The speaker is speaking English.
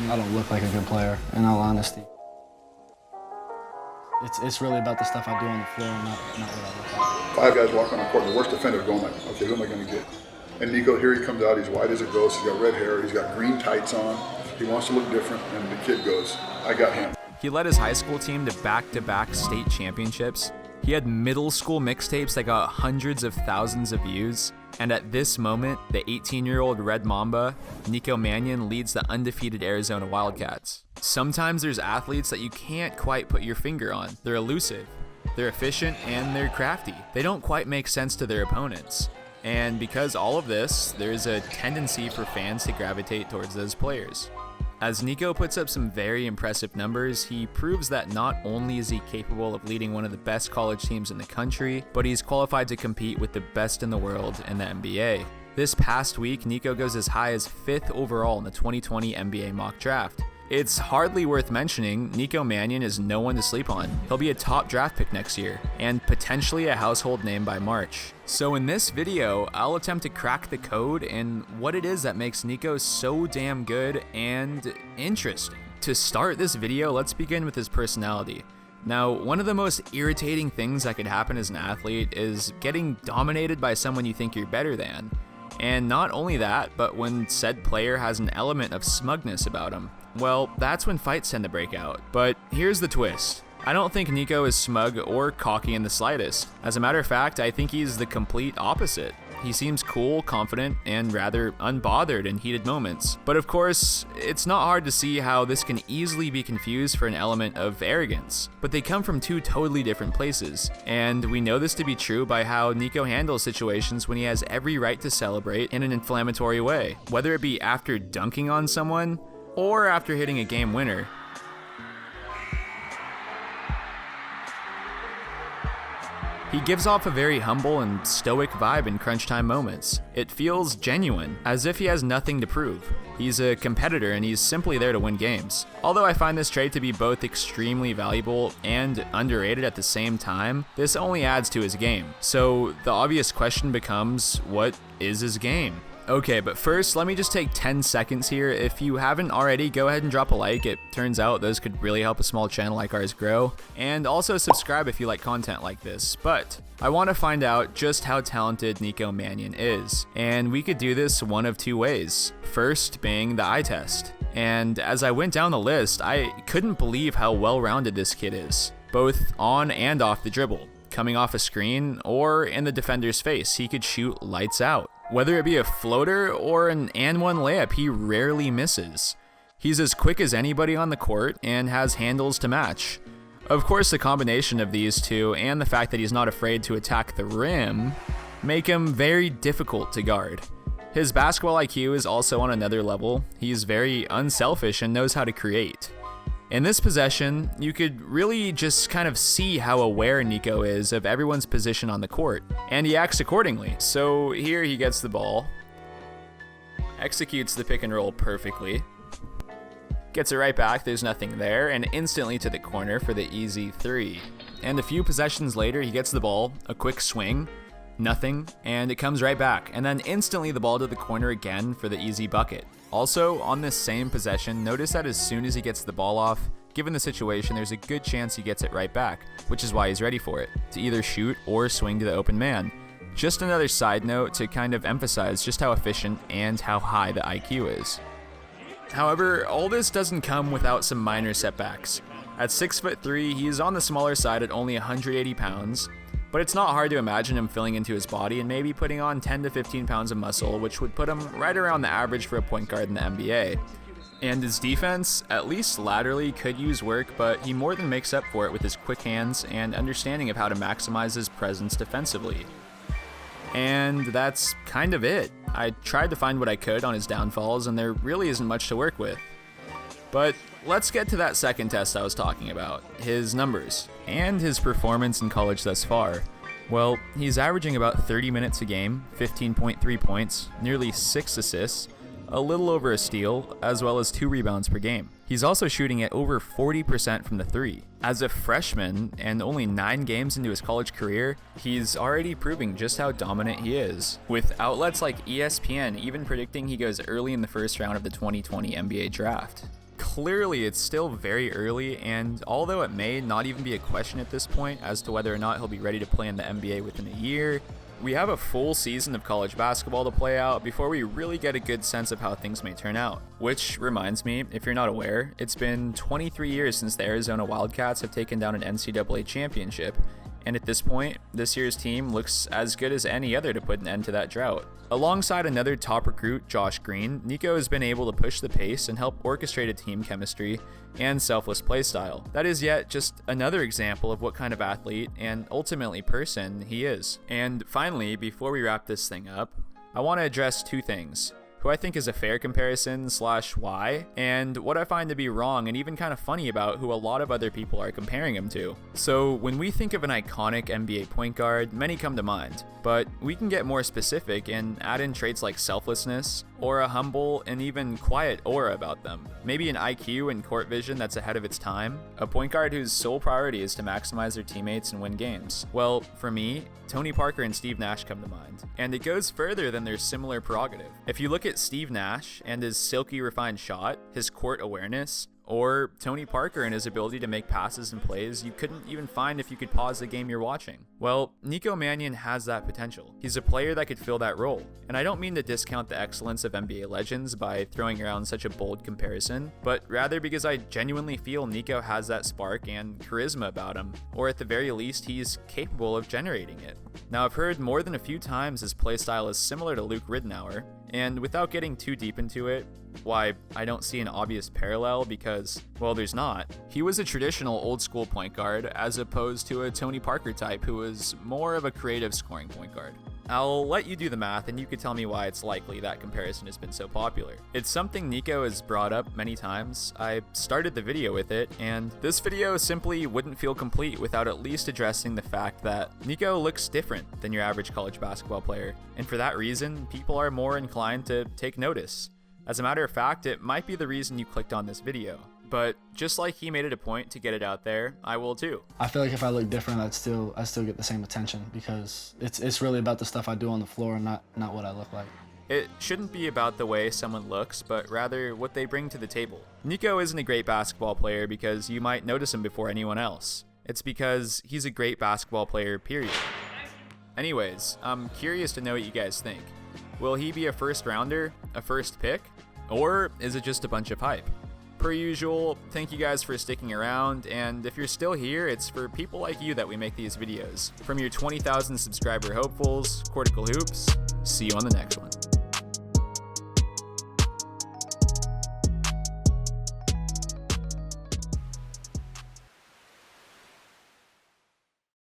I don't look like a good player, in all honesty. It's really about the stuff I do on the floor, not what I look like. 5 guys walk on the court, the worst defender going like, okay, who am I going to get? And Nico, here he comes out, he's white as a ghost, he's got red hair, he's got green tights on, he wants to look different, and the kid goes, I got him. He led his high school team to back-to-back state championships. He had middle school mixtapes that got hundreds of thousands of views. And at this moment, the 18-year-old Red Mamba, Nico Mannion, leads the undefeated Arizona Wildcats. Sometimes there's athletes that you can't quite put your finger on. They're elusive, they're efficient, and they're crafty. They don't quite make sense to their opponents. And because all of this, there's a tendency for fans to gravitate towards those players. As Nico puts up some very impressive numbers, he proves that not only is he capable of leading one of the best college teams in the country, but he's qualified to compete with the best in the world in the NBA. This past week, Nico goes as high as 5th overall in the 2020 NBA mock draft. It's hardly worth mentioning, Nico Mannion is no one to sleep on. He'll be a top draft pick next year, and potentially a household name by March. So in this video, I'll attempt to crack the code and what it is that makes Nico so damn good and interesting. To start this video, let's begin with his personality. Now, one of the most irritating things that could happen as an athlete is getting dominated by someone you think you're better than. And not only that, but when said player has an element of smugness about him. Well, that's when fights tend to break out. But here's the twist. I don't think Nico is smug or cocky in the slightest. As a matter of fact, I think he's the complete opposite. He seems cool, confident, and rather unbothered in heated moments. But of course, it's not hard to see how this can easily be confused for an element of arrogance. But they come from two totally different places. And we know this to be true by how Nico handles situations when he has every right to celebrate in an inflammatory way. Whether it be after dunking on someone, or after hitting a game winner. He gives off a very humble and stoic vibe in crunch time moments. It feels genuine, as if he has nothing to prove. He's a competitor and he's simply there to win games. Although I find this trait to be both extremely valuable and underrated at the same time, this only adds to his game. So the obvious question becomes, what is his game? Okay, but first, let me just take 10 seconds here. If you haven't already, go ahead and drop a like. It turns out those could really help a small channel like ours grow. And also subscribe if you like content like this. But I want to find out just how talented Nico Mannion is. And we could do this one of two ways. First being the eye test. And as I went down the list, I couldn't believe how well-rounded this kid is, both on and off the dribble. Coming off a screen or in the defender's face, he could shoot lights out. Whether it be a floater or an and-one layup, he rarely misses. He's as quick as anybody on the court and has handles to match. Of course, the combination of these two and the fact that he's not afraid to attack the rim make him very difficult to guard. His basketball IQ is also on another level. He's very unselfish and knows how to create. In this possession, you could really just kind of see how aware Nico is of everyone's position on the court, and he acts accordingly. So here he gets the ball, executes the pick and roll perfectly, gets it right back, there's nothing there, and instantly to the corner for the easy 3. And a few possessions later, he gets the ball, a quick swing, nothing, and it comes right back, and then instantly the ball to the corner again for the easy bucket. Also, on this same possession, notice that as soon as he gets the ball off, given the situation, there's a good chance he gets it right back, which is why he's ready for it, to either shoot or swing to the open man. Just another side note to kind of emphasize just how efficient and how high the IQ is. However, all this doesn't come without some minor setbacks. At 6'3", he is on the smaller side at only 180 pounds, but it's not hard to imagine him filling into his body and maybe putting on 10 to 15 pounds of muscle, which would put him right around the average for a point guard in the NBA. And his defense, at least laterally, could use work, but he more than makes up for it with his quick hands and understanding of how to maximize his presence defensively. And that's kind of it. I tried to find what I could on his downfalls, and there really isn't much to work with. But let's get to that second test I was talking about, his numbers, and his performance in college thus far. Well, he's averaging about 30 minutes a game, 15.3 points, nearly 6 assists, a little over a steal, as well as 2 rebounds per game. He's also shooting at over 40% from the 3. As a freshman, and only 9 games into his college career, he's already proving just how dominant he is, with outlets like ESPN even predicting he goes early in the first round of the 2020 NBA draft. clearly it's still very early, and although it may not even be a question at this point as to whether or not he'll be ready to play in the NBA within a year, we have a full season of college basketball to play out before we really get a good sense of how things may turn out. Which reminds me, if you're not aware, it's been 23 years since the Arizona Wildcats have taken down an NCAA championship, and at this point, this year's team looks as good as any other to put an end to that drought. Alongside another top recruit, Josh Green, Nico has been able to push the pace and help orchestrate a team chemistry and selfless play style. That is yet just another example of what kind of athlete and ultimately person he is. And finally, before we wrap this thing up, I want to address two things: who I think is a fair comparison / why, and what I find to be wrong and even kind of funny about who a lot of other people are comparing him to. So when we think of an iconic NBA point guard, many come to mind, but we can get more specific and add in traits like selflessness, or a humble and even quiet aura about them. Maybe an IQ and court vision that's ahead of its time, a point guard whose sole priority is to maximize their teammates and win games. Well, for me, Tony Parker and Steve Nash come to mind, and it goes further than their similar prerogative. If you look at Steve Nash and his silky refined shot, his court awareness, or Tony Parker and his ability to make passes and plays you couldn't even find if you could pause the game you're watching. Well, Nico Mannion has that potential. He's a player that could fill that role. And I don't mean to discount the excellence of NBA legends by throwing around such a bold comparison, but rather because I genuinely feel Nico has that spark and charisma about him, or at the very least he's capable of generating it. Now, I've heard more than a few times his playstyle is similar to Luke Ridnour, and without getting too deep into it, why, I don't see an obvious parallel because, well, there's not. He was a traditional old school point guard as opposed to a Tony Parker type who was more of a creative scoring point guard. I'll let you do the math and you could tell me why it's likely that comparison has been so popular. It's something Nico has brought up many times. I started the video with it, and this video simply wouldn't feel complete without at least addressing the fact that Nico looks different than your average college basketball player, and for that reason, people are more inclined to take notice. As a matter of fact, it might be the reason you clicked on this video. But just like he made it a point to get it out there, I will too. I feel like if I look different, I still get the same attention because it's really about the stuff I do on the floor, not what I look like. It shouldn't be about the way someone looks, but rather what they bring to the table. Nico isn't a great basketball player because you might notice him before anyone else. It's because he's a great basketball player, period. Anyways, I'm curious to know what you guys think. Will he be a first rounder, a first pick, or is it just a bunch of hype? Per usual, thank you guys for sticking around, and if you're still here, it's for people like you that we make these videos. From your 20,000 subscriber hopefuls, Courtical Hoops, see you on the next one.